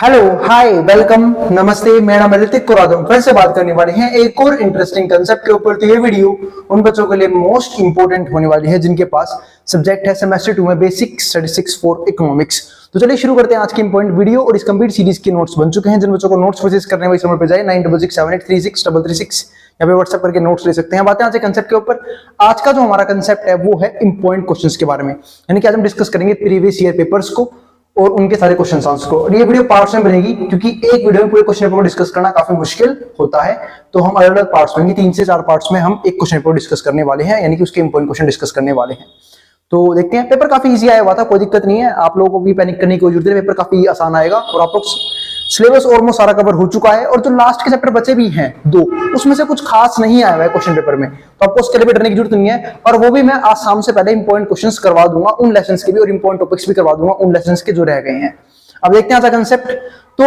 Hello, हाय, welcome, नमस्ते। मेरा नाम ऋतिक कुरादम। फिर से बात करने वाले हैं एक और इंटरेस्टिंग कंसेप्ट के ऊपर। तो ये वीडियो उन बच्चों के लिए मोस्ट इंपोर्टेंट होने वाली है जिनके पास सब्जेक्ट है सेमेस्टर 2 में बेसिक स्टैटिस्टिक्स फॉर इकोनॉमिक्स। तो चलिए शुरू करते हैं आज की इंपॉर्टेंट वीडियो। और इस कंप्लीट सीरीज के नोट्स बन चुके हैं। जिन बच्चों को नोट्स परचेज करने वाले नंबर पे जाए 9667836336 या पे व्हाट्सएप करके नोट्स ले सकते हैं। बातें आज कंसेप्ट के ऊपर। आज का जो हमारा कंसेप्ट है वो है इंपॉर्टेंट क्वेश्चंस के बारे में, यानी कि आज हम डिस्कस करेंगे प्रीवियस ईयर पेपर्स को और उनके सारे क्वेश्चन आंसर को। और ये वीडियो पार्ट्स में बनेगी क्योंकि एक वीडियो में पूरे क्वेश्चन पेपर को डिस्कस करना काफी मुश्किल होता है। तो हम अलग अलग पार्ट्स बनेंगे, 3 से 4 पार्ट्स में हम एक क्वेश्चन पेपर डिस्कस करने वाले हैं, यानी कि उसके इंपॉर्टेंट क्वेश्चन डिस्कस करने वाले हैं। तो देखते हैं। पेपर काफी इजी आया हुआ था, कोई दिक्कत नहीं है। आप लोगों को भी पैनिक करने की कोई जरूरत नहीं, पेपर काफी आसान आएगा। और आप लोग सिलेबस ऑलमोस्ट सारा कवर हो चुका है। और जो लास्ट के चैप्टर बचे भी हैं 2, उसमें से कुछ खास नहीं आया हुआ है क्वेश्चन पेपर में, तो आपको उसके लिए भी डरने की जरूरत नहीं है। और वो भी मैं आज शाम से पहले इंपॉर्टेंट क्वेश्चंस करवा दूंगा उन लेसन्स के भी, और इंपॉर्टेंट टॉपिक्स भी करवा दूंगा उन लेसन्स के जो रह गए हैं। अब देखते हैं आज का कंसेप्ट। तो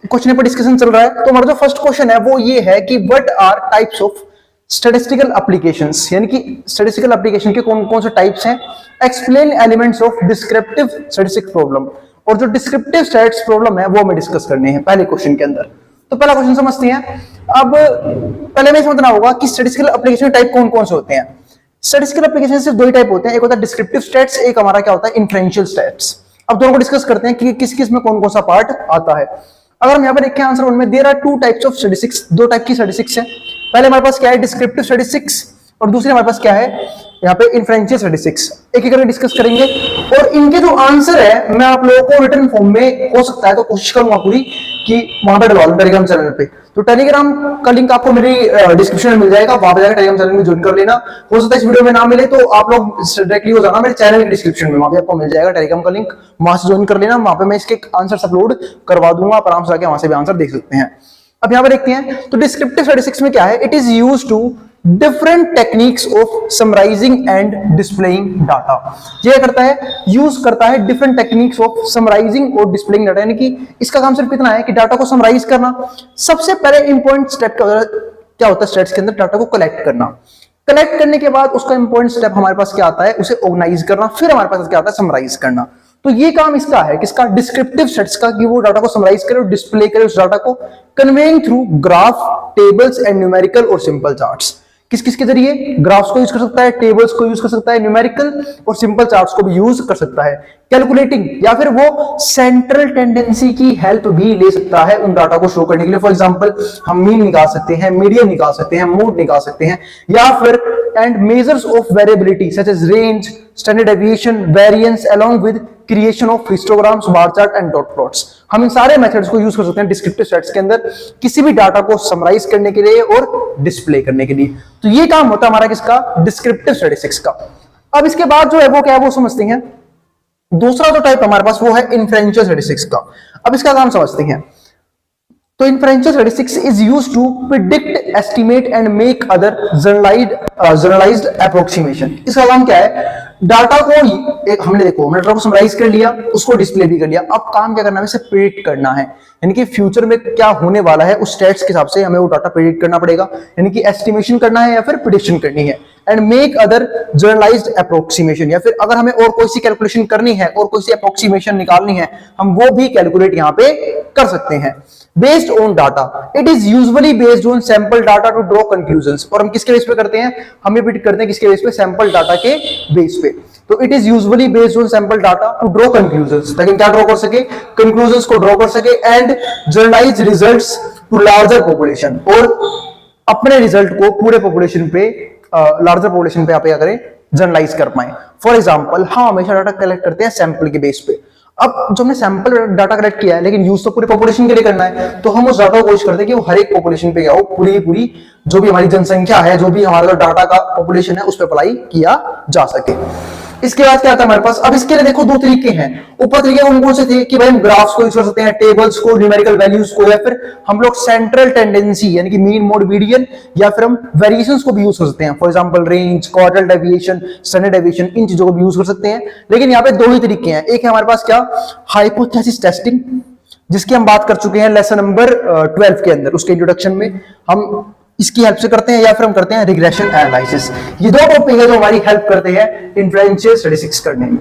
क्वेश्चन पेपर डिस्कशन चल रहा है। तो हमारा जो फर्स्ट क्वेश्चन है वो ये है कि what are types of statistical applications, यानी कि स्टैटिस्टिकल एप्लीकेशन के कौन कौन से टाइप्स हैं। Explain elements of descriptive statistics problem, और जो डिस्क्रिप्टिव स्टैटिस्टिक्स प्रॉब्लम है वो हमें डिस्कस करने हैं पहले क्वेश्चन के अंदर। तो पहला क्वेश्चन समझते हैं। अब पहले में समझना होगा कि स्टैटिस्टिकल एप्लीकेशन टाइप कौन कौन से होते हैं। स्टैटिस्टिकल एप्लीकेशन सिर्फ 2 ही टाइप होते हैं, एक होता है डिस्क्रिप्टिव स्टैट्स, एक हमारा क्या होता है इन्फ्रेंशियल स्टैट्स। अब दोनों को डिस्कस करते हैं कि किस किस में कौन कौन सा पार्ट आता है। अगर हम यहाँ पे देखें आंसर उनमें there are 2 types of statistics, 2 type की स्टैटिस्टिक्स है। पहले हमारे पास क्या है डिस्क्रिप्टिव स्टैटिस्टिक्स, और दूसरे हमारे पास क्या है यहाँ पे इन्फ्रेंशियल स्टैटिस्टिक्स। एक एक करके डिस्कस करेंगे। और इनके जो आंसर है मैं आप लोगों को रिटन फॉर्म में हो सकता है तो कोशिश करूंगा पूरी कि वहां पे डलवा दूं टेलीग्राम चैनल पे। तो टेलीग्राम का लिंक आपको मेरी डिस्क्रिप्शन में मिल जाएगा, वहां पे जाकर टेलीग्राम चैनल में ज्वाइन कर लेना। हो सकता है इस वीडियो में ना मिले तो आप लोग डायरेक्टली हो जाना मेरे चैनल की डिस्क्रिप्शन में, वहां पे आपको मिल जाएगा टेलीग्राम का लिंक, वहां से ज्वाइन कर लेना। वहां पे मैं इसके आंसर अपलोड करवा दूंगा, आप आराम से जाके वहां से भी आंसर देख सकते हैं। अब यहाँ पे देखते हैं तो डिस्क्रिप्टिव स्टैटिस्टिक्स में क्या है, it is used to different techniques of summarising and displaying data. ये करता है, यूज करता है डिफरेंट टेक्निक्स ऑफ समराइजिंग और डिस्प्लेइंग डाटा, यानी कि इसका काम सिर्फ इतना है कि डाटा को समराइज करना। सबसे पहले इंपॉर्टेंट स्टेप क्या होता है स्टैट्स के अंदर, डाटा को कलेक्ट करना। कलेक्ट करने के बाद उसका इंपॉर्टेंट स्टेप हमारे पास क्या आता है, उसे ऑर्गेनाइज करना। फिर हमारे पास क्या आता है समराइज करना। तो ये काम इसका है, किसका, डिस्क्रिप्टिव स्टैट्स का, कि वो डाटा को समराइज करे और डिस्प्ले करे उस डाटा को, conveying through graph, tables and numerical और सिंपल चार्ट्स। किस किस के जरिए, ग्राफ्स को यूज कर सकता है, टेबल्स को यूज कर सकता है, न्यूमेरिकल और सिंपल चार्ट्स को भी यूज कर सकता है। कैलकुलेटिंग, या फिर वो सेंट्रल टेंडेंसी की हेल्प भी ले सकता है उन डाटा को शो करने के लिए। फॉर एग्जांपल हम मीन निकाल सकते हैं, मीडियन निकाल सकते हैं, मोड निकाल सकते हैं, या फिर and measures of variability such as range, standard deviation, variance along with creation of histograms, bar chart and dot plots. हम इन सारे मेथड्स को यूज कर सकते हैं डिस्क्रिप्टिव स्टैट्स के अंदर किसी भी डाटा को समराइज करने के लिए और डिस्प्ले करने के लिए। तो ये काम होता है हमारा किसका, डिस्क्रिप्टिव स्टैटिस्टिक्स का। अब इसके बाद जो है वो क्या है वो समझते हैं। दूसरा जो टाइप हमारे पास वो है इन्फ्रेंशियल स्टैटिस्टिक्स का। अब इसका काम समझते हैं। तो inferential statistics is used to predict, estimate and make other generalised approximation. इसका काम क्या है, डाटा को एक हमने देखो डाटा को समराइज कर लिया, उसको डिस्प्ले भी कर लिया। अब काम क्या करना है, इसे प्रिडिक्ट करना है, यानी कि फ्यूचर में क्या होने वाला है उस स्टैट्स के हिसाब से हमें वो डाटा प्रिडिक्ट करना पड़ेगा, यानी कि एस्टिमेशन करना है या फिर प्रिडिक्शन करनी है। And make other generalised approximation, या फिर अगर हमें और कोई सी कैलकुलेशन करनी है और कोई सी अप्रोक्सीमेशन निकालनी है, हम वो भी कैलकुलेट यहाँ पे कर सकते हैं। Based on data, it is usually based on sample data to draw conclusions. और हम किसके बेस पे करते हैं, हम ये प्रिडिक्ट करते हैं किसके बेस पे, सैंपल डाटा के बेस पे। तो it is usually based on sample data to draw conclusions, ताकि क्या ड्रॉ कर सके, कंक्लूजन्स को ड्रॉ कर सके। And generalise results to larger population, और अपने रिजल्ट को पूरे पॉपुलेशन पे, लार्जर पॉपुलेशन पे आप क्या करें, जनरलाइज कर पाए। फॉर एग्जांपल हम हमेशा डाटा कलेक्ट करते हैं सैंपल के बेस पे। अब जो हमने सैंपल डाटा कलेक्ट किया है लेकिन यूज तो पूरे पॉपुलेशन के लिए करना है, तो हम उस डाटा को कोशिश करते हैं कि वो हर एक पॉपुलेशन पे क्या हो, पूरी जो भी हमारी जनसंख्या है, जो भी हमारा डाटा का पॉपुलेशन है उस पर अप्लाई किया जा सके। इसके बाद क्या आता है हमारे पास, अब इसके लिए देखो 2 तरीके हैं। ऊपर तरीके कौन कौन से थे कि भाई हम ग्राफ्स को यूज कर सकते हैं, टेबल्स को, न्यूमेरिकल वैल्यूज को, या फिर हम लोग सेंट्रल टेंडेंसी यानी कि मीन, मोड, मीडियन, या फिर हम वेरिएशंस को भी यूज कर सकते हैं। For example range, quartile deviation, standard deviation, इन चीजों को भी यूज कर सकते हैं। लेकिन यहाँ पे 2 ही तरीके हैं। एक है हमारे पास क्या, हाइपोथेसिस टेस्टिंग, जिसकी हम बात कर चुके हैं लेसन नंबर 12 के अंदर, उसके इंट्रोडक्शन में हम इसकी हेल्प से करते हैं, या फिर हम करते हैं रिग्रेशन एनालिसिस। ये 2 टॉपिक है जो हमारी हेल्प करते हैं इन्फ्रेंशियल स्टैटिस्टिक्स करने में।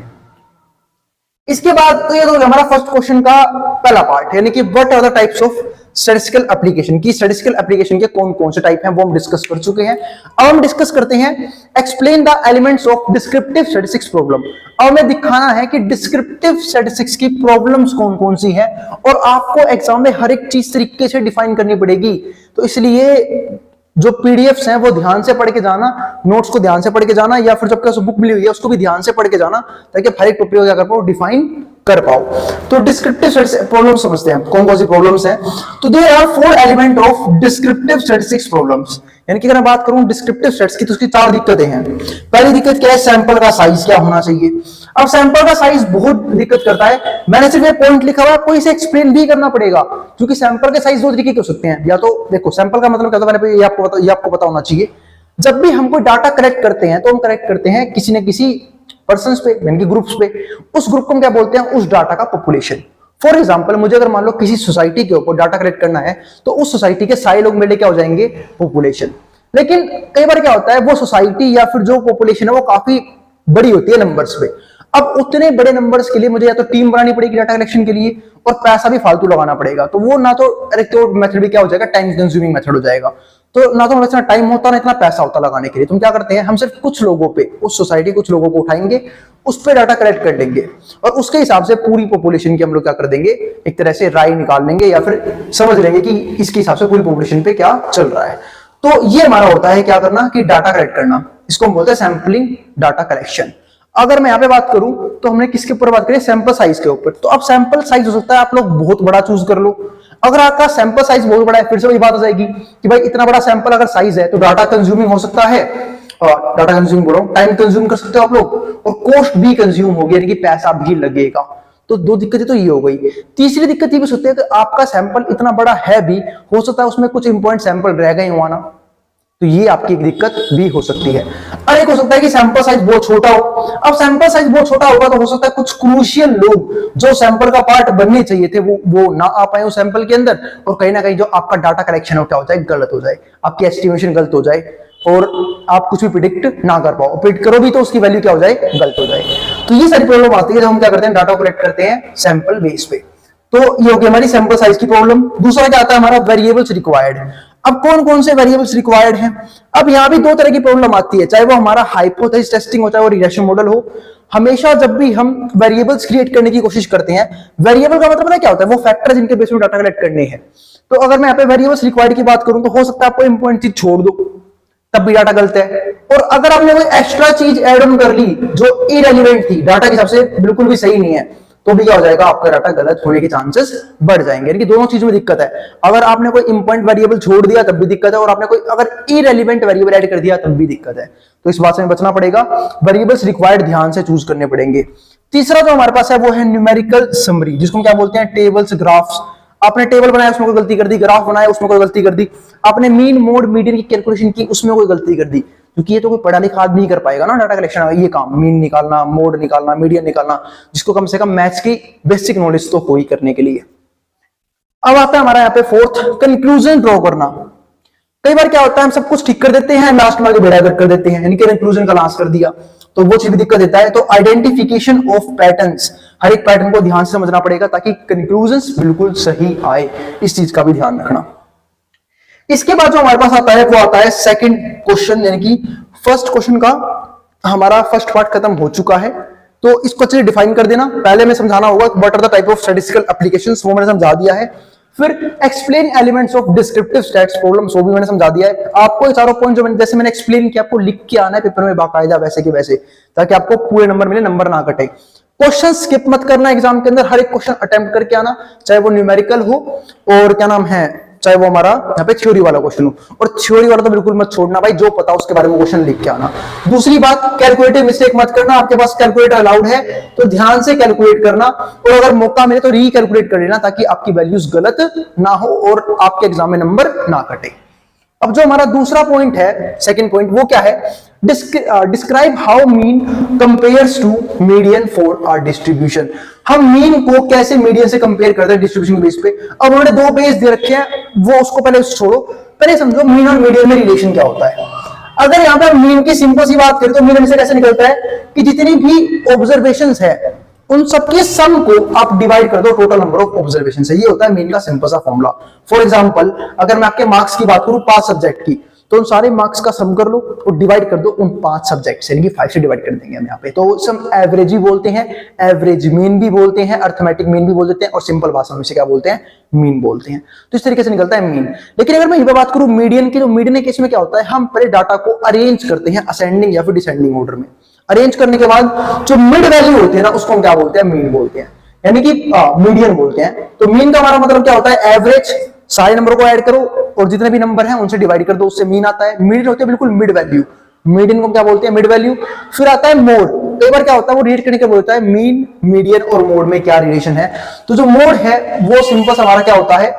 इसके बाद तो ये तो हमारा फर्स्ट क्वेश्चन का पहला पार्ट, यानी कि what are the types of statistical application, की स्टैटिस्टिकल एप्लीकेशन के कौन कौन से टाइप हैं वो हम डिस्कस कर चुके हैं। अब हम डिस्कस करते हैं explain the elements of descriptive statistics problem. अब हमें दिखाना है कि डिस्क्रिप्टिव स्टैटिस्टिक्स की प्रॉब्लम्स कौन कौन सी हैं, और आपको एग्जाम में हर एक चीज तरीके से डिफाइन करनी पड़ेगी। तो इसलिए जो पीडीएफ्स हैं वो ध्यान से पढ़ के जाना, नोट्स को ध्यान से पढ़ के जाना, या फिर जब बुक मिली हुई है उसको भी ध्यान से पढ़ के जाना, ताकि हर एक टॉपिक को क्या कर पाओ, डिफाइन कर पाओ। तो डिस्क्रिप्टिव प्रॉब्लम समझते हैं कौन कौन सी प्रॉब्लम्स हैं। तो there are 4 element of descriptive statistics problems, यानी कि अगर मैं बात करूं डिस्क्रिप्टिव स्टैटिस्टिक्स की तो उसकी 4 दिक्कतें हैं। पहली दिक्कत क्या है, सैंपल का साइज क्या होना चाहिए। अब सैंपल का साइज बहुत दिक्कत करता है, मैंने सिर्फ ये पॉइंट लिखा हुआ है, आपको इसे एक्सप्लेन भी करना पड़ेगा, क्योंकि सैंपल के साइज 2 तरीके के हो सकते हैं। या तो देखो सैंपल का मतलब क्या होता है, ये आपको पता होना चाहिए। जब भी हम कोई डाटा कलेक्ट करते हैं तो हम कलेक्ट करते हैं किसी न किसी पर्सन्स पे, यानी कि ग्रुप्स पे। उस ग्रुप को हम क्या बोलते हैं, उस डाटा का पॉपुलेशन। फॉर एग्जांपल मुझे अगर मान लो किसी सोसाइटी के ऊपर डाटा कलेक्ट करना है, तो उस सोसाइटी के सारे लोग मिलकर क्या हो जाएंगे, पॉपुलेशन। लेकिन कई बार क्या होता है, वो सोसाइटी या फिर जो पॉपुलेशन है वो काफी बड़ी होती है नंबर्स पे। अब उतने बड़े नंबर्स के लिए मुझे या तो टीम बनानी पड़ेगी डाटा कलेक्शन के लिए, और पैसा भी फालतू लगाना पड़ेगा। तो वो ना तो मेथड भी क्या हो जाएगा, टाइम कंज्यूमिंग मेथड हो जाएगा। तो ना तो इतना टाइम होता ना इतना पैसा होता लगाने के लिए। तुम क्या करते हैं, हम सिर्फ कुछ लोगों पे, उस सोसाइटी कुछ लोगों को उठाएंगे, उस पर डाटा कलेक्ट कर लेंगे, और उसके हिसाब से पूरी पॉपुलेशन की हम लोग क्या कर देंगे, एक तरह से राय निकाल लेंगे, या फिर समझ लेंगे कि इसके हिसाब से पूरी पॉपुलेशन पे क्या चल रहा है। तो ये हमारा होता है क्या करना, कि डाटा कलेक्ट करना। इसको हम बोलते हैं सैंपलिंग डाटा कलेक्शन। अगर मैं यहाँ पे बात करूं तो हमने किसके ऊपर बात करी, सैंपल साइज के ऊपर। तो अब सैंपल साइज हो सकता है आप लोग बहुत बड़ा चूज कर लो। अगर आपका सैंपल साइज बहुत बड़ा है, फिर से वही बात आ जाएगी कि भाई इतना बड़ा सैंपल अगर साइज है तो डाटा कंज्यूमिंग हो सकता है, और डाटा कंज्यूम बोलो टाइम कंज्यूम कर सकते हो आप लोग, और कॉस्ट भी कंज्यूम होगी, यानी कि पैसा भी लगेगा। तो 2 दिक्कतें तो ये हो गई। तीसरी दिक्कत ये भी सकती है कि आपका सैंपल इतना बड़ा है भी, हो सकता है उसमें कुछ इंपॉर्टेंट सैंपल रह गए हो ना, तो ये आपकी एक दिक्कत भी हो सकती है। और एक हो सकता है कि सैंपल साइज बहुत छोटा हो। अब सैंपल साइज बहुत छोटा होगा तो हो सकता है कुछ क्रूशियल लोग जो सैंपल का पार्ट बनने चाहिए थे वो ना आ पाए उस सैंपल के अंदर, और कहीं ना कहीं जो आपका डाटा कलेक्शन हो क्या हो जाए, गलत हो जाए, आपकी एस्टिमेशन गलत हो जाए, और आप कुछ भी प्रिडिक्ट ना कर पाओ, प्रिडिक्ट करो भी तो उसकी वैल्यू क्या हो जाए, गलत हो जाए। तो ये सारी प्रॉब्लम आती है जब हम क्या करते हैं, डाटा कलेक्ट करते हैं सैंपल बेस पे। तो ये हो गई हमारी सैंपल साइज की प्रॉब्लम। दूसरा क्या आता है हमारा, वेरिएबल्स रिक्वायर्ड। अब कौन कौन से वेरिएबल्स रिक्वायर्ड हैं। अब यहां भी 2 तरह की प्रॉब्लम आती है, चाहे वो हमारा हाइपोथेसिस टेस्टिंग हो, चाहे वो रिग्रेशन मॉडल हो। हमेशा जब भी हम वेरिएबल्स क्रिएट करने की कोशिश करते हैं, वेरिएबल का मतलब क्या होता है, वो फैक्टर जिनके बेस में डाटा कलेक्ट करने हैं। तो अगर मैं यहाँ पे वेरिएबल्स रिक्वायर्ड की बात करूं तो हो सकता है आपको इंपॉर्टेंट चीज छोड़ दो, तब भी डाटा गलत है। और अगर आपने कोई एक्स्ट्रा चीज एड ऑन कर ली जो इरेलीवेंट थी, डाटा के हिसाब से बिल्कुल भी सही नहीं है, तो भी क्या हो जाएगा, आपका डाटा गलत होने के चांसेस बढ़ जाएंगे। यानी कि दोनों चीजों में दिक्कत है। अगर आपने कोई इंपॉर्टेंट वेरिएबल छोड़ दिया तब भी दिक्कत है, और आपने कोई अगर इरेलीवेंट वेरिएबल ऐड कर दिया तब भी दिक्कत है। तो इस बात से बचना पड़ेगा, वेरिएबल्स रिक्वायर्ड ध्यान से चूज करने पड़ेंगे। तीसरा जो हमारे पास है वो है न्यूमेरिकल समरी, जिसको क्या बोलते हैं, टेबल्स, ग्राफ्स। आपने टेबल बनाया उसमें कोई गलती कर दी, ग्राफ बनाया उसमें कोई गलती कर दी, आपने मीन मोड मीडियन की कैलकुलेशन की उसमें कोई गलती कर दी, क्योंकि ये तो कोई पढ़ा लिखा आदमी कर पाएगा ना डाटा कलेक्शन, ये काम मीन निकालना, मोड निकालना, मीडियन निकालना, जिसको कम से कम मैथ्स की बेसिक नॉलेज तो हो ही करने के लिए। अब आता है हमारा यहाँ पे 4th, कंक्लूजन ड्रॉ करना। कई बार क्या होता है, हम सब कुछ ठीक कर देते हैं, लास्ट में आगे बेड़ा कर देते हैं, यानी कि कंक्लूजन का लास्ट कर दिया, तो वो चीज भी दिक्कत देता है। तो आइडेंटिफिकेशन ऑफ पैटर्न्स, हर एक पैटर्न को ध्यान से समझना पड़ेगा ताकि कंक्लूजन्स बिल्कुल सही आए, इस चीज का भी ध्यान रखना। इसके बाद जो हमारे पास आता है वो आता है सेकंड क्वेश्चन, यानी कि फर्स्ट क्वेश्चन का हमारा फर्स्ट पार्ट खत्म हो चुका है। तो इसको अच्छे से डिफाइन कर देना। पहले में समझाना होगा what are the type of statistical applications, वो मैंने समझा दिया है। फिर explain elements of descriptive stats problems, वो भी मैंने समझा दिया है। आपको ये चारों पॉइंट जो जैसे मैंने एक्सप्लेन किया, आपको लिख के आना है पेपर में बाकायदा वैसे के वैसे, ताकि आपको पूरे नंबर मिले, नंबर ना कटे। क्वेश्चन स्किप मत करना एग्जाम के अंदर, हर एक क्वेश्चन अटेम्प्ट करके आना, चाहे वो न्यूमेरिकल हो और क्या नाम है, चाहे वो हमारा यहाँ पे थ्योरी वाला क्वेश्चन हो। और थ्योरी वाला तो बिल्कुल मत छोड़ना भाई, जो पता उसके बारे में क्वेश्चन लिख के आना। दूसरी बात, कैलकुलेटिव मिस्टेक मत करना। आपके पास कैलकुलेटर अलाउड है तो ध्यान से कैलकुलेट करना, और अगर मौका मिले तो रीकैलकुलेट कर लेना, ताकि आपकी वैल्यूज गलत ना हो और आपके एग्जाम में नंबर ना कटे। अब जो हमारा दूसरा पॉइंट है, सेकंड पॉइंट, वो क्या है, describe how mean compares to median for our distribution. हम मीन को कैसे मीडियन से कंपेयर करते हैं डिस्ट्रीब्यूशन बेस पे। अब उन्होंने 2 बेस दे रखे हैं, वो उसको पहले छोड़ो, पहले समझो मीन और मीडियन में रिलेशन क्या होता है। अगर यहां पर मीन की सिंपल सी बात करें तो मीन से कैसे निकलता है कि जितनी भी ऑब्जर्वेशंस है उन सबके सम को आप डिवाइड कर दो टोटल नंबर ऑफ ऑब्जर्वेशन से। ये होता है मीन का सिंपल सा फॉर्मूला। फॉर एग्जांपल अगर मैं आपके मार्क्स की बात करूं 5 सब्जेक्ट की, तो उन सारे मार्क्स का सम कर लो और डिवाइड कर दो उन 5 सब्जेक्ट से, यानी कि 5 से डिवाइड कर देंगे हम यहाँ पे। तो सम एवरेज ही बोलते हैं, एवरेज मीन भी बोलते हैं, अर्थमेटिक मीन भी बोल देते हैं, और सिंपल भाषा में से क्या बोलते हैं, मीन बोलते हैं। तो इस तरीके से निकलता है मीन। लेकिन अगर मैं यहाँ पे बात करूं मीडियन की, तो मीडियन के केस में क्या होता है, हम पहले डाटा को अरेंज करते हैं असेंडिंग या फिर डिसेंडिंग ऑर्डर में। अरेंज करने के बाद जो मिड वैल्यू होती है ना, उसको हम क्या बोलते हैं, मीन बोलते हैं, यानी कि मीडियन बोलते हैं। तो मीन का हमारा मतलब क्या होता है, एवरेज, सारे नंबर को ऐड करो और जितने भी नंबर हैं उनसे डिवाइड कर दो, उससे मीन आता है। मीडियन होते हैं बिल्कुल मिड वैल्यू, मीडियन को क्या बोलते हैं, मिड वैल्यू। फिर आता है मोड। कई बार क्या होता है, वो रीड करने के बोलता है मीन, मीडियन और मोड में क्या रिलेशन है। तो जो मोड है वो सिंपल हमारा क्या होता है,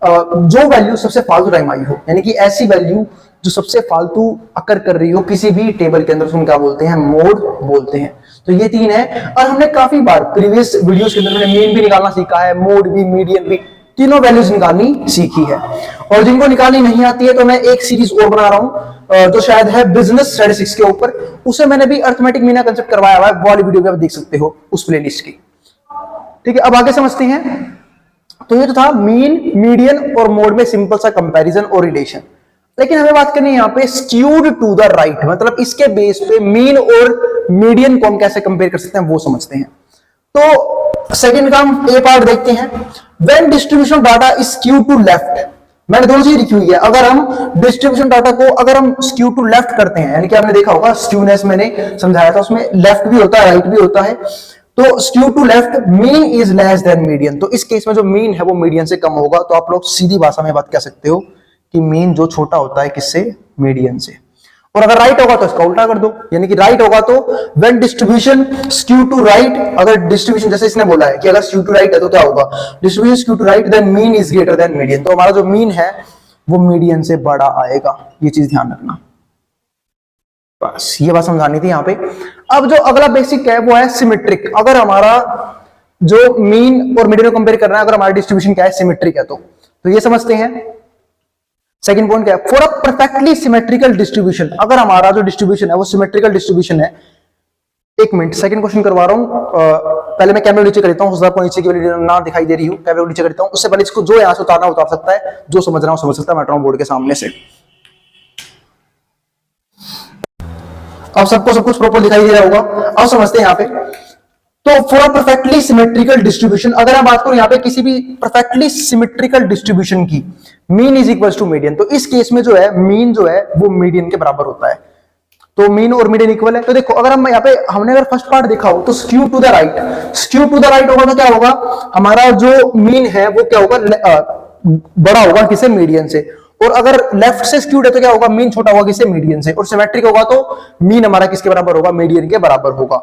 जो वैल्यू सबसे फालतू टाइम आई हो, यानी कि ऐसी वैल्यू जो सबसे फालतू अकर कर रही हो किसी भी टेबल के अंदर, उसको क्या बोलते हैं, मोड बोलते हैं। तो ये 3 है। और हमने काफी बार प्रीवियस वीडियोस के अंदर मैंने मीन भी निकालना सीखा है, मोड भी, मीडियन भी, तीनों वैल्यूज निकालनी सीखी है। और जिनको निकालनी नहीं आती है तो मैं एक सीरीज और बना रहा हूं जो शायद है बिजनेस स्टैटिस्टिक्स के ऊपर, उसे मैंने भी अर्थमेटिक मीन का कंसेप्ट करवाया हुआ है, वो वाली वीडियो भी आप देख सकते हो उस प्लेलिस्ट की। ठीक है, अब आगे समझते हैं। तो ये तो था मीन, मीडियन और मोड में सिंपल सा कंपैरिजन और रिलेशन। लेकिन हमें बात करनी है यहाँ पे स्क्यूड टू द राइट, मतलब इसके बेस पे मीन और मीडियन को हम कैसे कंपेयर कर सकते हैं वो समझते हैं। तो सेकंड का हम ए पार्ट देखते हैं। When distribution data is skewed to left, मैंने दोनों चीज लिखी हुई है। अगर हम डिस्ट्रीब्यूशन डाटा को अगर हम स्क्यू टू लेफ्ट करते हैं, यानी कि आपने देखा होगा स्क्यूनेस मैंने समझाया था, उसमें लेफ्ट भी होता है राइट भी होता है। तो skew to left, mean is less than median. तो इस केस में जो मीन है वो मीडियन से कम होगा। तो आप लोग सीधी भाषा में बात कह सकते हो कि मीन जो छोटा होता है किससे, मीडियन से। और अगर राइट होगा तो इसका उल्टा कर दो, यानी कि राइट होगा तो when distribution skew to right, अगर डिस्ट्रीब्यूशन जैसे इसने बोला है कि अगर स्क्यू टू राइट है तो क्या होगा, distribution skew to right then mean is greater than median. तो हमारा जो मीन है वो मीडियन से बड़ा आएगा, ये चीज ध्यान रखना। बस ये बात समझानी थी यहाँ पे। अब जो अगला बेसिक है वो है सिमेट्रिक। अगर हमारा जो मीन और मीडियन को कंपेयर करना है, अगर हमारा डिस्ट्रीब्यूशन क्या है, सिमेट्रिक है, तो ये समझते हैं। सेकंड पॉइंट क्या है, for a perfectly symmetrical distribution, अगर हमारा जो डिस्ट्रीब्यूशन है वो सिमेट्रिकल डिस्ट्रीब्यूशन है। एक मिनट, सेकंड क्वेश्चन करवा रहा हूं। पहले मैं कैमरा नीचे करता हूं, हो सकता है नीचे की वाली ना दिखाई दे रही हूं, कैमरा नीचे करता हूं। उससे पहले इसको जो यहां से उतारना उतार सकता है, जो समझ रहा हूं समझ सकता है। मैं हट रहा हूं बोर्ड के सामने से। अब सबको सब कुछ प्रॉपर दिखाई दे रहा होगा। अब समझते हैं यहाँ पे। तो for a perfectly symmetrical distribution, अगर मैं बात करूं यहाँ पे किसी भी परफेक्टली सिमेट्रिकल डिस्ट्रीब्यूशन की, mean is equal to median. तो इस केस में जो है मीन जो है वो मीडियन के बराबर होता है। तो मीन और मीडियन इक्वल है। तो देखो अगर हम यहाँ पे हमने अगर फर्स्ट पार्ट देखा हो तो skew to the right, skew to the right होगा तो क्या होगा, हमारा जो मीन है वो क्या होगा, बड़ा होगा किसे, मीडियन से। और अगर लेफ्ट से स्क्यूड है तो क्या होगा, मीन छोटा होगा किसे, मीडियन से। और सिमेट्रिक होगा तो मीन हमारा किसके बराबर होगा, मीडियन के बराबर होगा।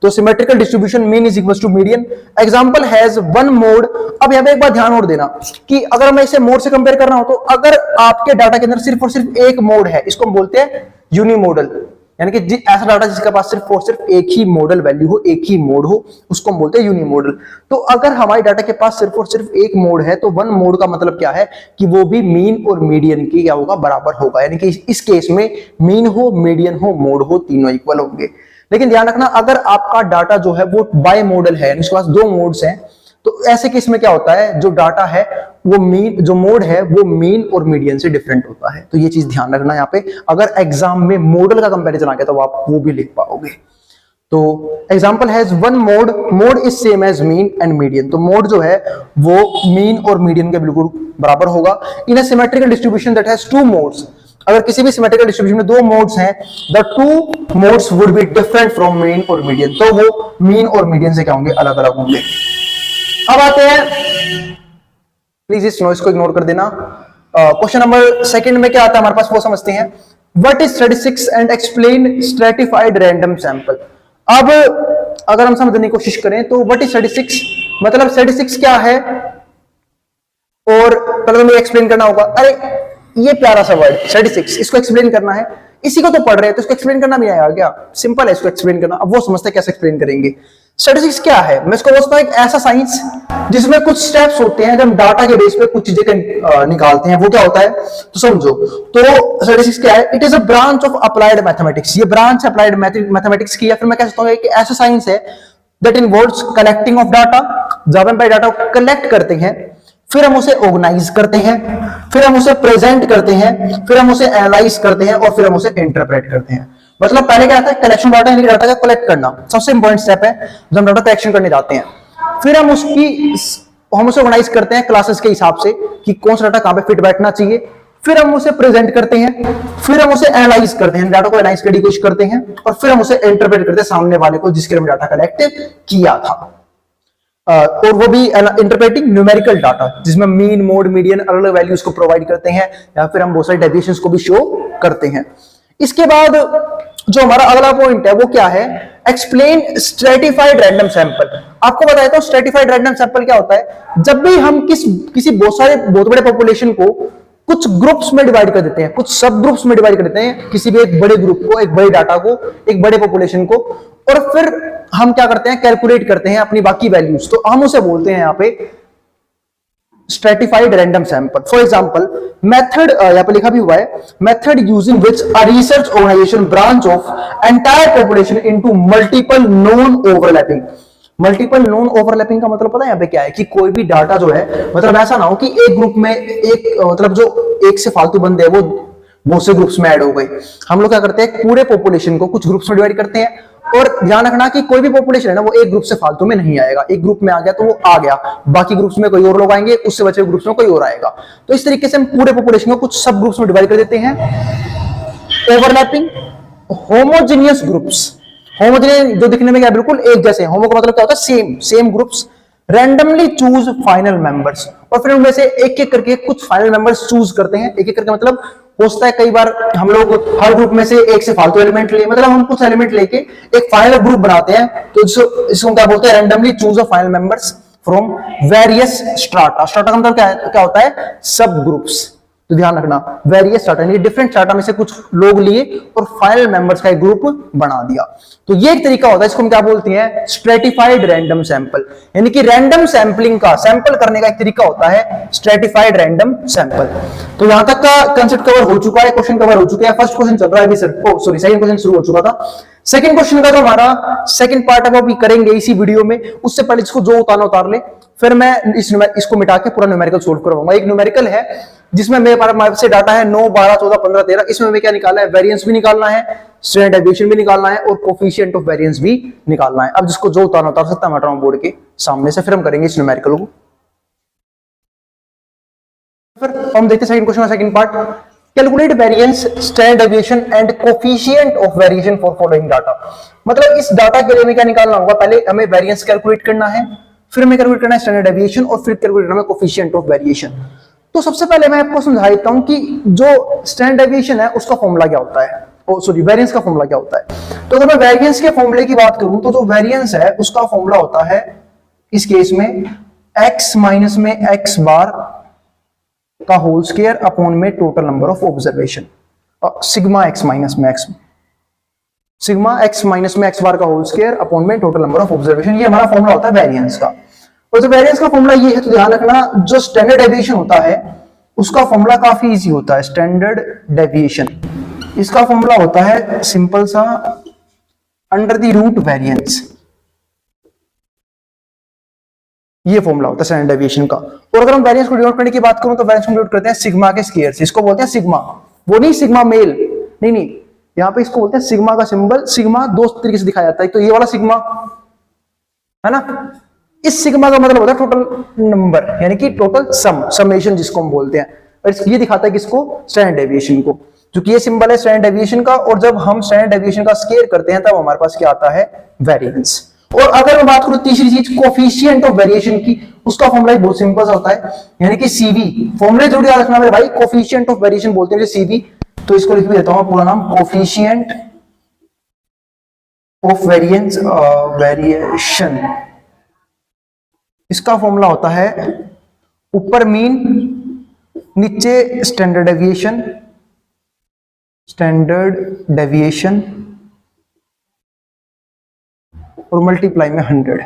तो symmetrical distribution mean is equal to median. Example has one mode. अब यहाँ पे एक बात ध्यान और देना कि अगर मैं इसे मोड से कंपेयर कर रहा हूं तो अगर आपके डाटा के अंदर सिर्फ और सिर्फ एक मोड है, इसको हम बोलते हैं यूनिमोडल, यानी कि ऐसा डाटा जिसके पास सिर्फ और सिर्फ एक ही मॉडल वैल्यू हो, एक ही मोड हो, उसको हम बोलते हैं यूनिमोडल। तो अगर हमारे डाटा के पास सिर्फ और सिर्फ एक मोड है तो वन मोड का मतलब क्या है कि वो भी मीन और मीडियन की क्या होगा, बराबर होगा। यानी कि इस केस में मीन हो, मीडियन हो, मोड हो, तीनों इक्वल होंगे। लेकिन ध्यान रखना अगर आपका डाटा जो है वो बाय मॉडल है, इसके पास 2 मोड्स हैं, तो ऐसे केस में क्या होता है, जो डाटा है वो मीन, जो मोड है वो मीन और मीडियन से डिफरेंट होता है। तो ये चीज ध्यान रखना यहाँ पे। अगर एग्जाम में मॉडल का कंपैरिजन आ गया तो आप वो भी लिख पाओगे। तो example has one mode, mode is same as mean and median. तो मोड जो है वो मीन और मीडियन के बिल्कुल बराबर होगा। In a symmetrical distribution that has 2 modes, अगर किसी भी सिमेट्रिकल डिस्ट्रीब्यूशन में 2 मोड्स हैं, the 2 modes would be different from mean और मीडियन। तो वो मीन और मीडियन से क्या होंगे, अलग अलग होंगे। अब आते हैं, प्लीज इस नॉइस को इग्नोर कर देना। क्वेश्चन नंबर सेकंड में क्या आता है हमारे पास वो समझते हैं। What is statistics and explain stratified random sample. अब अगर हम समझने की कोशिश करें तो व्हाट इज स्टैटिस्टिक्स, मतलब स्टैटिस्टिक्स क्या है, और पहले हमें एक्सप्लेन करना होगा। अरे ये प्यारा सा वर्ड स्टैटिस्टिक्स, इसको एक्सप्लेन करना है, इसी को तो पढ़ रहे हैं तो इसको एक्सप्लेन करना भी आएगा क्या, सिंपल है इसको एक्सप्लेन करना। अब वो समझते हैं कैसे एक्सप्लेन करेंगे। स्टैटिस्टिक्स क्या है, मैं इसको बोलता हूं एक ऐसा साइंस जिसमें कुछ स्टेप्स होते हैं, जब डाटा के बेस पे कुछ चीजें निकालते हैं, वो क्या होता है तो समझो। तो स्टैटिस्टिक्स क्या है, it is a branch of applied mathematics. ये ब्रांच अप्लाइड मैथमेटिक्स की, या फिर मैं कह सकता हूं कि ऐसा साइंस है that involves collecting of data, जब हम डाटा को कलेक्ट करते हैं, फिर हम उसे ऑर्गेनाइज करते हैं, फिर हम उसे प्रेजेंट करते हैं, फिर हम उसे एनालाइज करते हैं और फिर हम उसे इंटरप्रेट करते हैं। मतलब पहले क्या आता है, कलेक्शन डाटा यानी डाटा का कलेक्ट करना सबसे इंपॉर्टेंट स्टेप है जब हम डाटा कलेक्शन करने जाते हैं। फिर हम उसे ऑर्गेनाइज करते हैं क्लासेस के हिसाब से कि कौन सा डाटा कहां पे फिट बैठना चाहिए, फिर हम उसे प्रेजेंट करते हैं, फिर हम उसे एनालाइज करते हैं, डाटा को एनालाइज करने की कोशिश करते हैं और फिर हम उसे इंटरप्रेट करते हैं सामने वाले को जिसके हमने डाटा कलेक्ट किया था। और वो भी इंटरप्रेटिंग न्यूमेरिकल डाटा जिसमें मीन, मोड, मीडियन अलग अलग वैल्यूज को प्रोवाइड करते हैं या फिर हम बहुत सारे डेविएशंस को भी शो करते हैं। इसके बाद जो हमारा अगला पॉइंट है वो क्या है, एक्सप्लेन स्ट्रेटिफाइड रैंडम सैंपल। आपको बताया था स्ट्रेटिफाइड रैंडम सैंपल क्या होता है, जब भी हम किसी बहुत बड़े पॉपुलेशन को कुछ ग्रुप्स में डिवाइड कर देते हैं, कुछ सब ग्रुप्स में डिवाइड कर देते हैं, किसी भी एक बड़े ग्रुप को, एक बड़े डाटा को, एक बड़े पॉपुलेशन को, और फिर हम क्या करते हैं, कैलकुलेट करते हैं अपनी बाकी वैल्यूज, तो हम उसे बोलते हैं यहां पे stratified random sample. For example method यहां पे लिखा भी हुआ है, method using which a research organisation branch of entire population into multiple non overlapping. Multiple non overlapping का मतलब पता है यहाँ पे क्या है, कि कोई भी डाटा जो है, मतलब ऐसा ना हो कि एक ग्रुप में मतलब जो एक से फालतू बंदे हैं वो बहुत से ग्रुप्स में ऐड हो गए। हम लोग क्या करते हैं, पूरे पॉपुलेशन को कुछ ग्रुप्स में डिवाइड करते हैं, और ध्यान रखना कि कोई भी पॉपुलेशन है ना वो एक ग्रुप से फालतू में नहीं आएगा। एक ग्रुप में आ गया तो वो आ गया, बाकी ग्रुप्स में कोई और लोग आएंगे, उससे बचे हुए ग्रुप्स में कोई और आएगा। तो इस तरीके से हम पूरे पॉपुलेशन को कुछ सब ग्रुप्स में डिवाइड कर देते हैं। ओवरलैपिंग होमोजेनियस ग्रुप्स, होमोजेनियस जो दिखने में क्या बिल्कुल एक जैसे, होमो का मतलब क्या होता है same groups, randomly choose final members, और फिर उनमें से एक एक करके कुछ फाइनल मेंबर्स चूज करते हैं। एक एक करके मतलब होता है कई बार हम लोग हर ग्रुप में से एक से फालतू एलिमेंट ले, मतलब हम कुछ एलिमेंट लेके एक फाइनल ग्रुप बनाते हैं, तो इसको क्या बोलते हैं, randomly choose a final members from various strata. Strata का मतलब क्या होता है, सब ग्रुप्स। तो ध्यान रखना, वेरियस स्ट्राटा यानी डिफरेंट स्ट्राटा में से कुछ लोग लिए और फाइनल मेंबर्स का एक ग्रुप बना दिया। तो ये एक तरीका होता है, इसको हम क्या बोलते हैं, स्ट्रेटिफाइड रैंडम सैंपल, यानी कि रैंडम सैंपलिंग का, सैंपल करने का एक तरीका होता है स्ट्रेटिफाइड रैंडम सैंपल। तो यहां तक का कंसेप्ट कवर हो चुका है, क्वेश्चन कवर हो चुके हैं। फर्स्ट क्वेश्चन चल रहा है अभी सर, सॉरी सेकंड क्वेश्चन शुरू हो चुका था। सेकंड क्वेश्चन का जो हमारा सेकंड पार्ट है वो भी करेंगे इसी वीडियो में। उससे पहले इसको जो उतारना उतार ले, फिर मैं इसको मिटा के पूरा न्यूमेरिकल सोल्व करवाऊंगा। एक न्यूमेरिकल है जिसमें मेरे से डाटा है 9, 12, 14, 15, 13। इसमें हमें क्या निकालना है, वेरिएंस भी निकालना है, स्टैंडर्ड डेविएशन भी निकालना है और कोफिशिएंट ऑफ वेरिएंस भी निकालना है। अब जिसको जो उतारना उतार सकता है, मैं हटाऊं बोर्ड के सामने से, फिर हम करेंगे इस न्यूमेरिकल को। फिर हम देखते हैं सेकंड क्वेश्चन का second part, calculate variance, standard deviation and coefficient of variation for following data. मतलब इस डाटा के लिए हमें क्या निकालना होगा, पहले हमें वेरिएंस कैलकुलेट करना है, फिर हमें कैलकुलेट करना है स्टैंडर्ड डेविएशन और फिर कैलकुलेट करना है कोफिशिएंट ऑफ वेरिएशन। तो सबसे पहले मैं आपको समझा देता हूं कि जो स्टैंडर्ड डेविएशन है उसका फॉर्मूला क्या होता है, सॉरी वेरिएंस का फॉर्मूला क्या होता है। तो अगर मैं वेरिएंस के फॉर्मूले की बात करूं तो जो वेरिएंस है उसका फॉर्मूला होता है इस केस में x माइनस में x बार का होल स्क्वायर अपॉन में total number of observation, sigma x minus में x, सिग्मा x माइनस में x बार का होल स्क्वायर अपॉन में टोटल नंबर ऑफ ऑब्जर्वेशन। ये हमारा फॉर्मूला होता है वेरिएंस का। और जो वेरिएंस का फॉर्मूला ये है, तो ध्यान रखना जो स्टैंडर्ड डेविएशन होता है उसका फॉर्मूला काफी इजी होता है। स्टैंडर्ड डेविएशन, इसका फॉर्मूला होता है सिंपल सा अंडर द रूट वेरिएंस, ये फॉर्मूला होता है स्टैंडर्ड डेविएशन का। और अगर हम वेरिएंस को डिनोट करने की बात करूं तो वेरिएंस को डिनोट करते हैं सिग्मा के स्क्वायर से, इसको बोलते हैं सिग्मा, वो नहीं सिग्मा मेल, नहीं, यहां पे इसको बोलते हैं सिग्मा का सिंबल। सिग्मा दो तरीके से दिखाया जाता है, तो ये वाला सिग्मा है ना, इस सिग्मा का मतलब होता है टोटल नंबर, यानी कि टोटल समेशन जिसको हम बोलते हैं, और ये दिखाता है किसको, स्टैंडर्ड डेविएशन को, क्योंकि ये सिंबल है स्टैंडर्ड डेविएशन का। और जब हम स्टैंडर्ड डेविएशन का स्क्वायर करते हैं तब हमारे पास क्या आता है, वेरिएंस। और अगर मैं बात करूं तीसरी चीज कोफिशिएंट ऑफ वेरिएशन की, उसका फॉर्मूला बहुत सिंपल सा होता है, यानी कि सीवी। फॉर्मूले जरूर याद रखना मेरे भाई, कोफिशिएंट ऑफ वेरिएशन बोलते हैं सीवी, तो इसको लिख भी देता हूं पूरा नाम, कोफिशिएंट ऑफ वेरिएंस वेरिएशन। इसका फॉर्मूला होता है ऊपर मीन, नीचे स्टैंडर्ड डेविएशन, और मल्टीप्लाई में 100।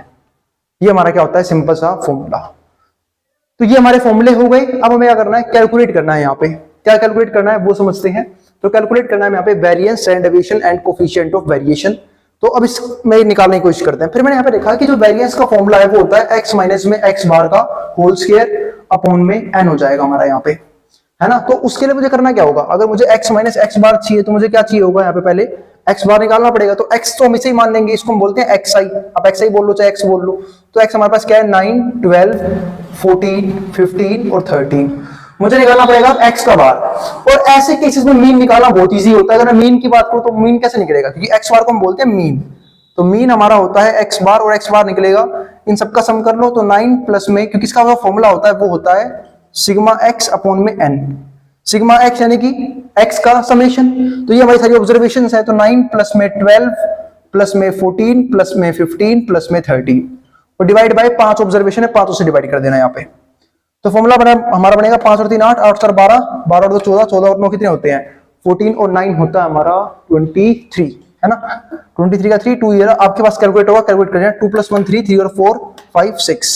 ये हमारा क्या होता है, सिंपल सा फॉर्मूला। तो ये हमारे फॉर्मूले हो गए। अब हमें क्या करना है, कैलकुलेट करना है। यहाँ पे क्या कैलकुलेट करना है वो समझते हैं। तो कैलकुलेट करना है यहाँ पे variance, standard deviation and coefficient of variation तो अब इसमें निकालने की कोशिश करते हैं। फिर मैंने यहाँ पे देखा कि जो वेरिएंस का फॉर्मूला है वो होता है x माइनस में x बार का होल स्क्वायर अपॉन में n हो जाएगा हमारा यहाँ पे, है ना। तो उसके लिए मुझे करना क्या होगा, अगर मुझे x माइनस x बार चाहिए तो मुझे क्या चाहिए होगा, यहाँ पे पहले x बार निकालना पड़ेगा। तो x तो हम इसे ही मान लेंगे, इसको हम बोलते हैं xi। अब xi बोल लो चाहे x बोल लो, तो x हमारे पास क्या है 9, 12, 14, 15 और 13। मुझे निकालना पड़ेगा अब x का बार। और ऐसे केसेस में मीन निकालना बहुत इजी होता है। अगर मैं मीन की बात करूं तो मीन कैसे निकलेगा, क्योंकि x बार को हम बोलते हैं मीन। तो मीन हमारा होता है x बार और x बार निकलेगा, इन सबका सम कर लो। तो 9 प्लस में, क्योंकि इसका जो फॉर्मूला होता है वो होता है सिग्मा x अपॉन में n। सिग्मा x यानी कि x का समेशन। तो ये हमारी सारी ऑब्जर्वेशन है। तो 9 प्लस में 12 प्लस में 14 प्लस में 15 प्लस में 13 और डिवाइड बाय 5 ऑब्जर्वेशन है, 5 से डिवाइड कर देना यहाँ पे। तो फॉर्मूला हमारा बनेगा 5 और 3 8, 8 और 12, 12 और 2 14, 14 और 9 कितने होते हैं 14 और 9 होता है हमारा 23, है ना। 23 का 3 2 ईयर आपके पास कैलकुलेट होगा, कैलकुलेट करें। 2 + 1 3, 3 और 4 5 6,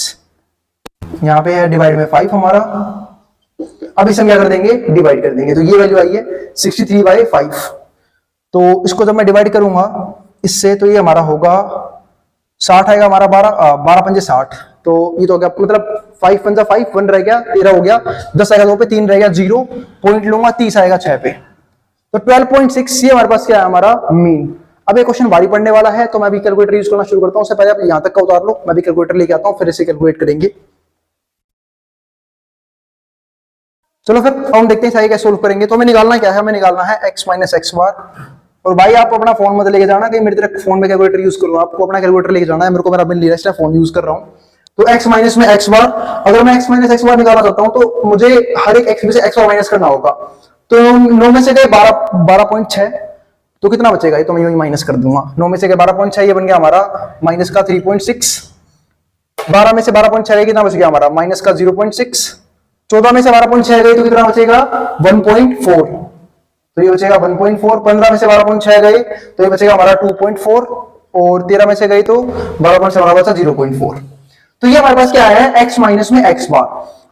यहाँ पे है डिवाइड में 5 हमारा। अब इसे हम क्या कर देंगे, डिवाइड कर देंगे। तो ये वैल्यू आई है 63/5। तो इसको जब मैं डिवाइड करूंगा इससे तो ये हमारा होगा 60 आएगा हमारा, 12 पंजे 60। तो ये तो हो गया, मतलब 5 पंजा 5, 1 रह गया, 13 हो गया, 10 आएगा 2 पे, 3 रह गया 0, पॉइंट लूंगा 30 आएगा 6 पे। तो 12.6 ये हमारे पास क्या है हमारा मीन। अब ये क्वेश्चन भारी पड़ने वाला है तो मैं भी कैलकुलेटर यूज करना शुरू करता हूं। उससे पहले आप यहां तक का उतार लो, मैं भी कैलकुलेटर लेके आता हूं, फिर इसे कैलकुलेट करेंगे। चलो फिर हम देखते हैं सारी कैसे सोल्व करेंगे। तो हमें निकालना क्या है, हमें निकालना है x माइनस x बार। और भाई आप अपना फोन मत लेके जाना कि मेरी तरह फोन में कैलकुलेटर यूज करूँ, आपको अपना कैलकुलेटर लेके जाना है। मेरे को मेरा बिल लिया है, फोन यूज कर रहा हूँ। तो x माइनस में x बार, अगर मैं x माइनस x बार निकालना चाहता हूँ तो मुझे हर एक x में से x बार माइनस करना होगा। तो 9 में से गए 12.6, तो कितना बचेगा, ये तो मैं यूं ही माइनस कर दूंगा। 9 में से गए 12.6, ये बन गया हमारा माइनस का 3.6। 12 में से 12.6 गए, कितना बच गया हमारा माइनस का 0.6। 14 में से 12.6 गए तो कितना बचेगा 1.4, तो ये बचेगा 1.4। 15 में से 12.6 गए तो ये बचेगा हमारा 2.4। और 13 में से गए तो 12 से हमारा बचा 0.4। तो ये हमारे पास क्या है x माइनस में x बार।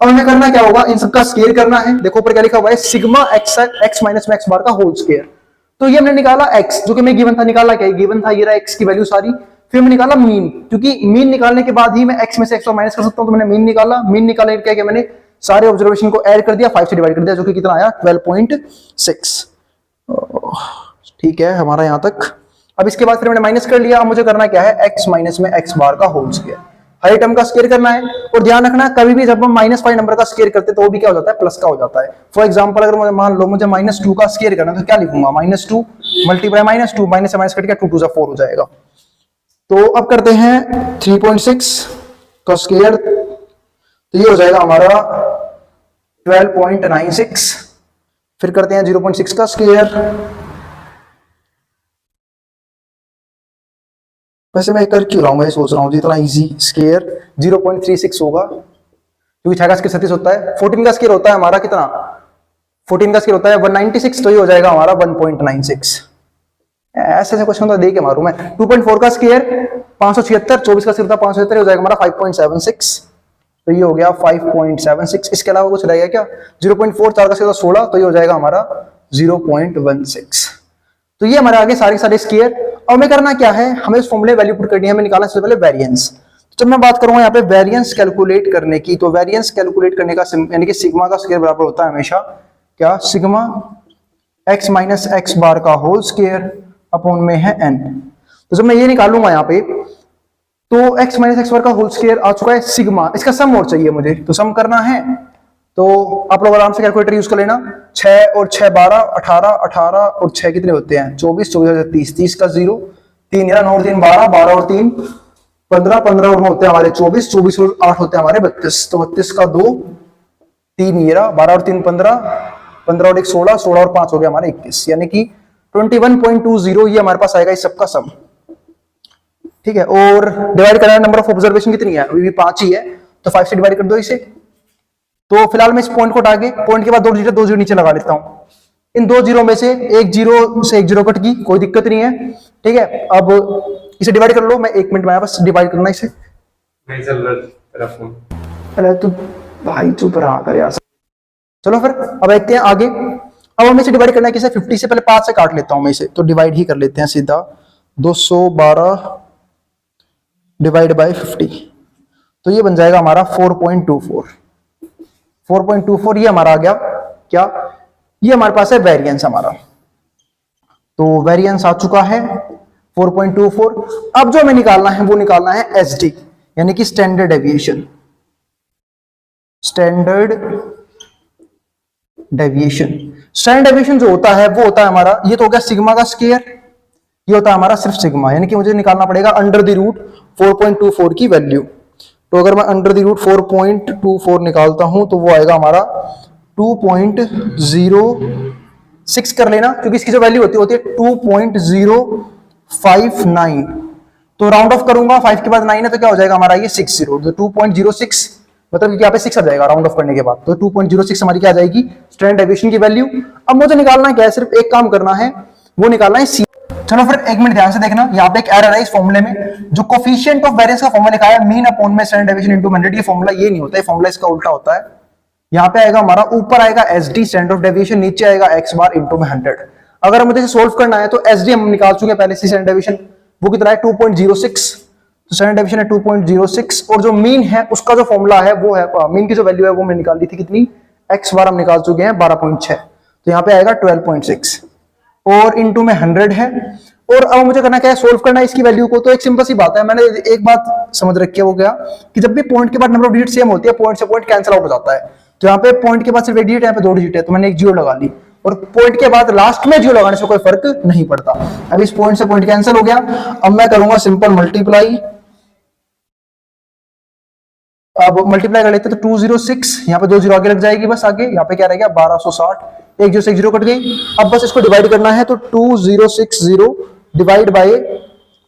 अब हमें करना क्या होगा, इन सबका स्क्वायर करना है। देखो ऊपर क्या लिखा हुआ है, सिग्मा x माइनस में x बार का होल स्क्वायर। तो ये हमने निकाला x, जो कि मैं गिवन था, निकाला क्या गिवन था, ये रहा x की वैल्यू सारी। फिर हमने निकाला मीन, क्योंकि मीन निकालने के बाद ही मैं x में से x बार माइनस कर सकता हूं। तो मैंने मीन निकाला, मीन निकालने के क्या मैंने सारे ऑब्जर्वेशन को ऐड कर दिया, 5 से डिवाइड कर दिया, जो कि कितना आया 12.6। ठीक है हमारा यहां तक। अब इसके बाद फिर मैंने माइनस कर लिया। अब मुझे करना क्या है, x माइनस में x बार का होल स्क्वायर, हर टर्म का स्क्वायर करना है। और ध्यान रखना कभी भी जब हम -5 नंबर का स्क्वायर करते हैं तो वो भी क्या हो जाता है, प्लस का हो जाता है। फॉर एग्जांपल अगर मुझे मान लो मुझे -2 का स्क्वायर करना है तो क्या लिखूंगा, -2 मल्टीप्लाई -2, माइनस से माइनस कट गया, 2 2 4 हो जाएगा। तो अब करते हैं 3.6 का स्क्वायर, तो ये हो जाएगा हमारा 12.96। फिर करते हैं 0.6 का स्क्वायर। वैसे मैं कर क्यों रहा हूं, मैं सोच रहा हूं जितना इजी स्क्वायर 0.36 होगा, क्योंकि 6 का स्क्वायर 36 होता है। 14 का स्क्वायर होता है हमारा कितना, 14 का स्क्वायर होता है 196, तो ये हो जाएगा हमारा 1.96। ऐसे ऐसे क्वेश्चन तो दे के मारूं मैं। 2.4 का स्क्वायर 576, 24 का स्क्वायर होता है 576, हो जाएगा हमारा 5.76। तो ये हो गया 5.76। इसके अलावा कुछ रहेगा क्या, 0.4, 4 का स्क्वायर 16, तो ये हो जाएगा हमारा 0.16। तो ये हमारे आगे सारे सारे स्क्वायर। और हमें करना क्या है, हमें इस फॉर्मूले वैल्यू पुट करनी है। हमें निकालना सबसे पहले वेरिएंस। जब मैं बात करूंगा यहाँ पे वेरिएंस कैलकुलेट करने की, तो वेरिएंस कैलकुलेट करने का यानी कि सिग्मा का स्क्वायर बराबर होता है हमेशा क्या, सिग्मा x माइनस x बार का होल स्क्वायर अपॉन में है n। तो जब मैं ये निकालूंगा यहाँ पे तो x माइनस x बार का होल स्क्वायर आ चुका है सिग्मा, इसका सम और चाहिए मुझे, तो सम करना है। तो आप लोग आराम से कैलकुलेटर यूज कर लेना। 6 और 6 12, 18, 18 और 6 कितने होते हैं 24, 24 और 30, 30 का 0, 3 यार 9 और 3 12, 12 और 3 15, 15 और 9 होते हैं हमारे 24, 24 और 8 होते हैं हमारे 32। तो 32 का 2, 3 ये रहा, 12 और 3 15, 15 और 1 16, 16 और 5 हो गया हमारे 21, यानी कि 21.20 ये हमारे पास आएगा इस सबका सम। ठीक है, और डिवाइड करना है, नंबर ऑफ ऑब्जर्वेशन कितनी है, अभी भी 5 ही है, तो 5 से डिवाइड कर दो इसे। तो फिलहाल मैं इस पॉइंट को हटा के पॉइंट के बाद 2 जीरो नीचे लगा लेता हूं। इन 2 जीरो में से एक जीरो से एक जीरो कट गई, कोई दिक्कत नहीं है। ठीक है, अब इसे डिवाइड कर लो। मैं 1 मिनट में बस डिवाइड करना इसे। नहीं चल रहा तेरा फोन। अरे तू भाई चुप रहा कर यार। चलो फिर अब देखते हैं आगे। अब हमें इसे डिवाइड करना है किसे, 50 से पहले 5 से काट लेता हूं मैं इसे, तो डिवाइड ही कर लेते हैं सीधा। 212 डिवाइड बाय 50, तो ये बन जाएगा हमारा 4.24। 4.24 ये हमारा आ गया क्या, ये हमारे पास है वेरिएंस हमारा। तो वेरिएंस आ चुका है 4.24। अब जो हमें निकालना है वो निकालना है एसडी, यानी कि standard deviation. Standard deviation, standard deviation जो होता है वो होता है हमारा, ये तो हो गया सिग्मा का स्क्वायर, ये होता है हमारा सिर्फ सिग्मा, यानी कि मुझे निकालना पड़ेगा अंडर द रूट 4.24 की वैल्यू। तो अगर मैं अंडर द रूट 4.24 निकालता हूं तो वो आएगा हमारा 2.06 कर लेना, क्योंकि इसकी जो वैल्यू होती है 2.059। तो राउंड ऑफ करूंगा, 5 के बाद 9 है तो क्या हो जाएगा हमारा ये 60, तो 2.06 मतलब यहाँ पे 6 आ जाएगा राउंड ऑफ करने के बाद। तो 2.06 हमारी क्या आ जाएगी स्टैंडर्ड डेविएशन की वैल्यू। अब मुझे निकालना है क्या है, सिर्फ एक काम करना है, वो निकालना है सी। चलो फिर एक मिनट ध्यान से देखना, यहाँ पे एक एरर है इस फॉर्मूले में, जो कोफिशिएंट ऑफ वेरिएंस का फॉर्मूला लिखा है मीन अपॉन में स्टैंडर्ड डेविएशन इनटू 100, ये फॉर्मूला ये नहीं होता है, फॉर्मूला इसका उल्टा होता है। यहाँ पे आएगा हमारा, ऊपर आएगा एसडी स्टैंडर्ड ऑफ डेविएशन, नीचे आएगा एक्स बार इनटू में 100। अगर मुझे सोल्व करना है तो एसडी हम निकाल चुके पहले से, स्टैंडर्ड डेविएशन वो कितना है 2.06, तो स्टैंडर्ड डेविएशन है 2.06, और जो मीन है उसका जो फॉर्मूला है वो है, मीन की जो वैल्यू है वो मैं निकाल दी थी कितनी, एक्स बार हम निकाल चुके हैं 12.6, तो यहाँ पे आएगा 12.6 और इनटू में 100 है। और अब मुझे करना क्या है, सोल्व करना है इसकी वैल्यू को। तो एक सिंपल सी बात है, मैंने एक बात समझ रखी है, वो क्या कि जब भी पॉइंट के बाद नंबर ऑफ डिजिट सेम होती है, पॉइंट से पॉइंट कैंसिल आउट हो जाता है। तो यहाँ पे पॉइंट के बाद सिर्फ एक डिजिट है, यहाँ पे 2 डिजिट है, तो मैंने एक जीरो लगा ली, और पॉइंट के बाद लास्ट में जीरो लगाने से कोई फर्क नहीं पड़ता। अब इस पॉइंट से पॉइंट कैंसिल हो गया, अब मैं करूंगा सिंपल मल्टीप्लाई। अब मल्टीप्लाई कर लेते हैं तो 206, यहाँ पे 2 जीरो आगे लग जाएगी बस, आगे यहाँ पे क्या रहेगा 1260, एक जीरो से एक जीरो कट गई। अब बस इसको डिवाइड करना है, तो 2060 डिवाइड बाय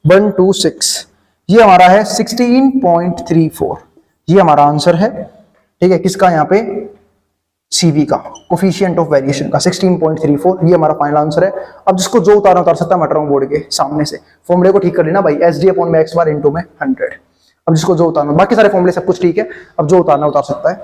126, ये हमारा है 16.34, ये हमारा आंसर है। ठीक है, किसका, यहाँ पे सीवी का, कोफिशिएंट ऑफ वेरिएशन का 16.34, ये हमारा फाइनल आंसर है। अब जिसको जो उतारना उतार सकता है, मैं हट रहा हूं बोर्ड के सामने से, फॉर्मूले को ठीक कर लेना भाई, एस डी अपॉन में एक्स बार इनटू में 100। अब जिसको जो उतारना, बाकी सारे फॉर्मूले सब कुछ ठीक है, अब जो उतारना उतार सकता है।